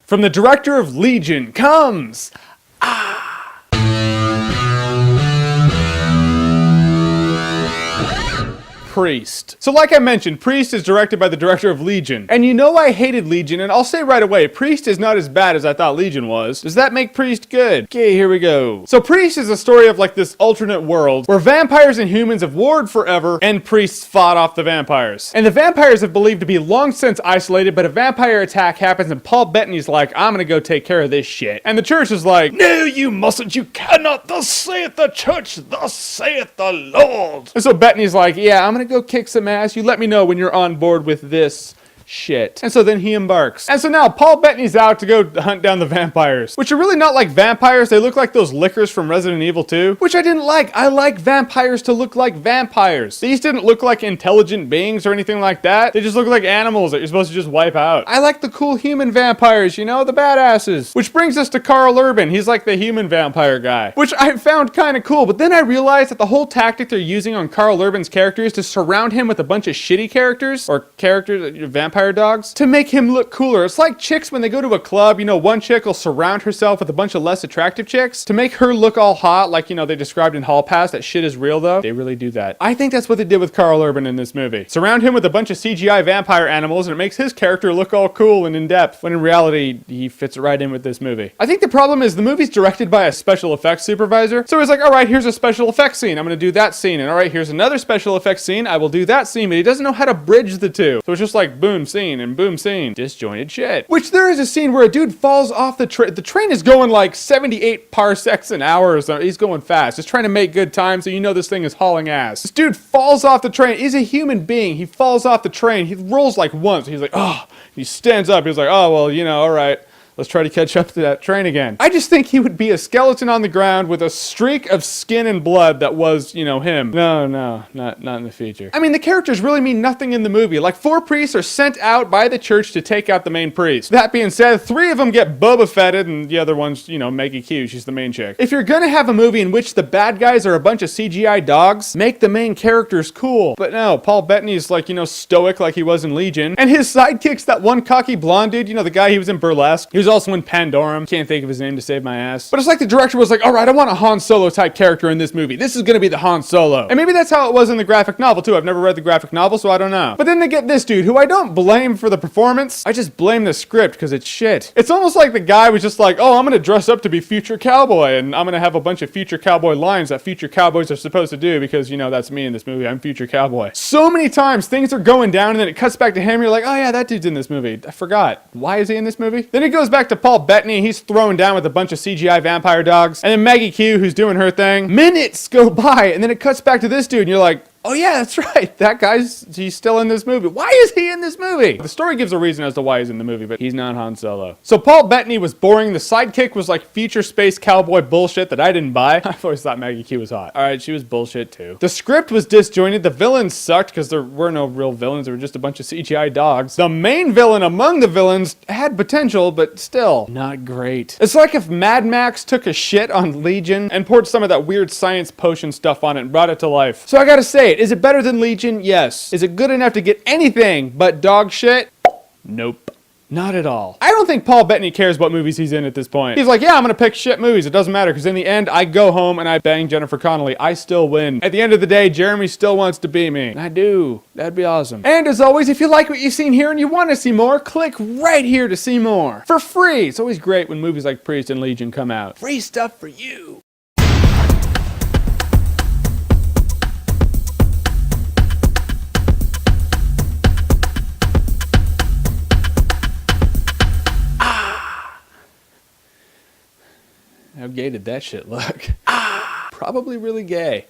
From the director of Legion comes... Priest. So like I mentioned, Priest is directed by the director of Legion. And you know I hated Legion, and I'll say right away, Priest is not as bad as I thought Legion was. Does that make Priest good? Okay, here we go. So Priest is a story of like this alternate world where vampires and humans have warred forever and priests fought off the vampires. And the vampires have believed to be long since isolated, but a vampire attack happens and Paul Bettany's like, I'm gonna go take care of this shit. And the church is like, no, you mustn't, you cannot, thus saith the church, thus saith the Lord. And so Bettany's like, yeah, I'm gonna go kick some ass. You let me know when you're on board with this shit. And so then he embarks. And so now Paul Bettany's out to go hunt down the vampires, which are really not like vampires. They look like those lickers from Resident Evil 2, which I didn't like. I like vampires to look like vampires. These didn't look like intelligent beings or anything like that. They just look like animals that you're supposed to just wipe out. I like the cool human vampires, you know, the badasses. Which brings us to Carl Urban. He's like the human vampire guy, which I found kind of cool. But then I realized that the whole tactic they're using on Carl Urban's character is to surround him with a bunch of shitty characters, or characters, vampire dogs, to make him look cooler. It's like chicks when they go to a club, you know, one chick will surround herself with a bunch of less attractive chicks to make her look all hot, like, you know, they described in Hall Pass. That shit is real though. They really do that. I think that's what they did with Carl Urban in this movie. Surround him with a bunch of CGI vampire animals and it makes his character look all cool and in depth, when in reality, he fits right in with this movie. I think the problem is the movie's directed by a special effects supervisor. So he's like, all right, here's a special effects scene. I'm gonna do that scene. And all right, here's another special effects scene. I will do that scene, but he doesn't know how to bridge the two. So it's just like boom scene and boom scene. Disjointed shit. Which there is a scene where a dude falls off the train. The train is going like 78 parsecs an hour or so. He's going fast. Just trying to make good time, so you know this thing is hauling ass. This dude falls off the train. He's a human being. He falls off the train. He rolls like once. He's like, oh. He stands up. He's like, oh, well, you know, all right. Let's try to catch up to that train again. I just think he would be a skeleton on the ground with a streak of skin and blood that was, you know, him. No, not in the future. I mean, the characters really mean nothing in the movie. Like, 4 priests are sent out by the church to take out the main priest. That being said, 3 of them get Boba Fetted, and the other one's, you know, Maggie Q. She's the main chick. If you're gonna have a movie in which the bad guys are a bunch of CGI dogs, make the main characters cool. But no, Paul Bettany's like, you know, stoic like he was in Legion. And his sidekick's that one cocky blonde dude, you know, the guy he was in Burlesque. He was also in Pandorum. Can't think of his name to save my ass. But it's like the director was like, all right, I want a Han Solo type character in this movie. This is gonna be the Han Solo. And maybe that's how it was in the graphic novel too. I've never read the graphic novel, so I don't know. But then they get this dude, who I don't blame for the performance. I just blame the script, because it's shit. It's almost like the guy was just like, oh, I'm gonna dress up to be future cowboy, and I'm gonna have a bunch of future cowboy lines that future cowboys are supposed to do, because, you know, that's me in this movie. I'm future cowboy. So many times things are going down, and then it cuts back to him, you're like, oh yeah, that dude's in this movie. I forgot. Why is he in this movie? Then it goes back to Paul Bettany, and he's thrown down with a bunch of CGI vampire dogs. And then Maggie Q, who's doing her thing. Minutes go by, and then it cuts back to this dude, and you're like, oh yeah, that's right. That he's still in this movie. Why is he in this movie? The story gives a reason as to why he's in the movie, but he's not Han Solo. So Paul Bettany was boring. The sidekick was like future space cowboy bullshit that I didn't buy. I've always thought Maggie Q was hot. All right, she was bullshit too. The script was disjointed. The villains sucked because there were no real villains. There were just a bunch of CGI dogs. The main villain among the villains had potential, but still not great. It's like if Mad Max took a shit on Legion and poured some of that weird science potion stuff on it and brought it to life. So I gotta say, is it better than Legion? Yes. Is it good enough to get anything but dog shit? Nope. Not at all. I don't think Paul Bettany cares what movies he's in at this point. He's like, yeah, I'm gonna pick shit movies. It doesn't matter, because in the end, I go home and I bang Jennifer Connelly. I still win. At the end of the day, Jeremy still wants to be me. I do. That'd be awesome. And as always, if you like what you've seen here and you want to see more, click right here to see more. For free. It's always great when movies like Priest and Legion come out. Free stuff for you. How gay did that shit look? Probably really gay.